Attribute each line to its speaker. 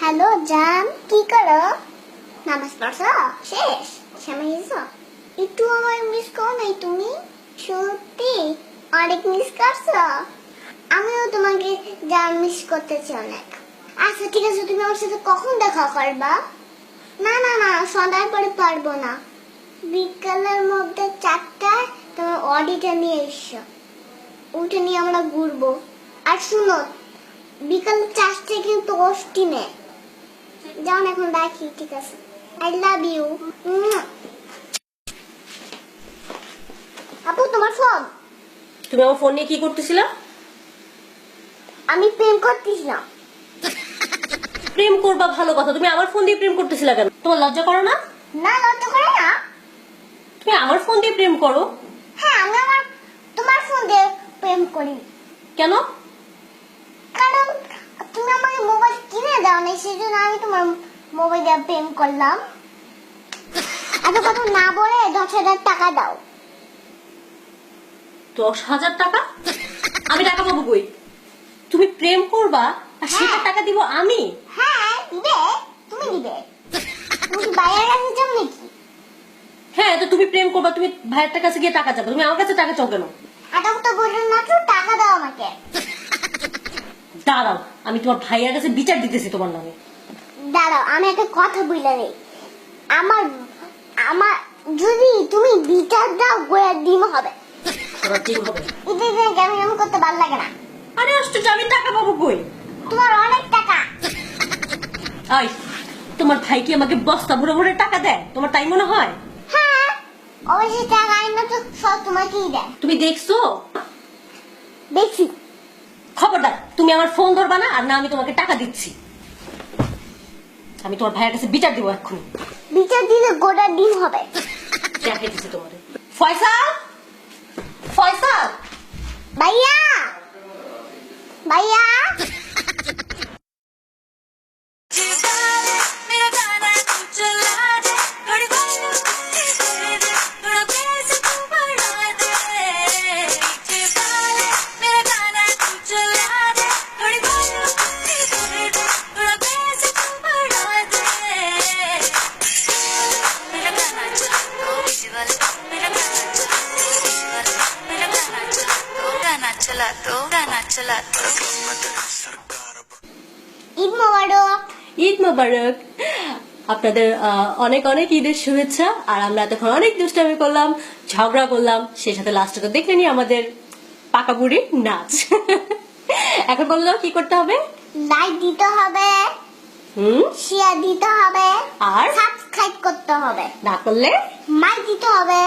Speaker 1: Hello জান, কি করো? নামাজ পড়ছো? শেষ সময় হয়েছ? একটু আমার মিস করো নাই তুমি? সত্যি অনেক মিস করছো। আমিও তোমাকে জান মিস করতেছি অনেক। আচ্ছা ঠিক আছে, তুমি আমার সাথে কখন দেখা করবা? না না না, সন্ধ্যার পরে পারবো না। বিকালের মধ্যে 4টায় তোমার অডিটা নিয়ে এসো। ওটা নিয়ে আমরা ঘুরবো। আর শুনো, বিকাল 4টায় কিন্তু অষ্টিনে যান। এখন রাখি, ঠিক আছে? I love you. আপু তোমার ফোন।
Speaker 2: তুমি আমার ফোন নিয়ে কি করতেছিলা?
Speaker 1: আমি প্রেম করতেছিলাম।
Speaker 2: প্রেম করবা ভালো কথা, তুমি আমার ফোন দিয়ে প্রেম করতেছিলা কেন? তোমার লজ্জা করো না?
Speaker 1: না, লজ্জা করে না।
Speaker 2: তুমি আমার ফোন দিয়ে প্রেম করো?
Speaker 1: হ্যাঁ, আমি তোমার ফোন দিয়ে প্রেম করি।
Speaker 2: কেন?
Speaker 1: কারণ তুমি আমাকে মোবাইল কিনে দাও না, সেজন্য আমি তোমার মোবাইল দিয়ে প্রেম করলাম। এত কথা না বলে 10,000 টাকা দাও।
Speaker 2: 10,000 টাকা? আমি টাকা পাবো কই? তুমি প্রেম করবা আর সেটা টাকা দিব আমি?
Speaker 1: হ্যাঁ দিবে, তুমি দিবে। তুমি কি বাইরের কাছে যাও নাকি?
Speaker 2: হ্যাঁ, তো তুমি প্রেম করবা, তুমি ভাইয়ের কাছে গিয়ে টাকা চাবো, তুমি আমার কাছে টাকা চাও কেন?
Speaker 1: এত কথা বললেন না তো, টাকা দাও আমাকে।
Speaker 2: দাঁড়াও, আমি তোমার ভাইয়ের কাছে বিচার দিতেছি তোমার নামে।
Speaker 1: দাঁড়াও, আমি একটা কথা বলে নেই। আমার আমার যদি তুমি বিচার দাও, গোয়ার ডিম হবে।
Speaker 2: তোমার ঠিক হবে।
Speaker 1: ঈদের দিনে কেমন কেমন করতে ভালো লাগে না।
Speaker 2: আরে আশ্চর্য, আমি টাকা পাবো কই?
Speaker 1: তোমার অনেক টাকা।
Speaker 2: আই, তোমার ভাই কি আমাকে বস্তা ভরে ভরে টাকা দেয়? তোমার তাই মনে হয়?
Speaker 1: হ্যাঁ, অবশ্যই টাকা আইনা তো সব তোমাকেই দেয়।
Speaker 2: তুমি দেখছো?
Speaker 1: দেখছি।
Speaker 2: খবরদার, তুমি আমার ফোন ধরবা না, আর না আমি তোমাকে টাকা দিচ্ছি। আমি তোমার ভাইয়ের কাছে বিচার দিব এক্ষুনি।
Speaker 1: বিচার দিলে গোটা ডিম হবে।
Speaker 2: দেখাই দিচ্ছি তোমার। ফয়সাল, ফয়সাল,
Speaker 1: ভাইয়া, ভাইয়া।
Speaker 3: चला तो
Speaker 1: ঈদ মোবারক।
Speaker 2: ঈদ মোবারক। আপনাদের অনেক অনেক ঈদের শুভেচ্ছা। আর আমরা এতক্ষণ অনেক দুষ্টামি করলাম, ঝগড়া করলাম, সেই সাথে লাস্টে তো দেখে নি আমাদের পাকা বুড়ি নাচ। এখন বললো কি করতে হবে?
Speaker 1: লাইক দিতে হবে, শেয়ার দিতে হবে,
Speaker 2: আর
Speaker 1: সাবস্ক্রাইব করতে হবে,
Speaker 2: না করলে
Speaker 1: মাইক দিতে হবে।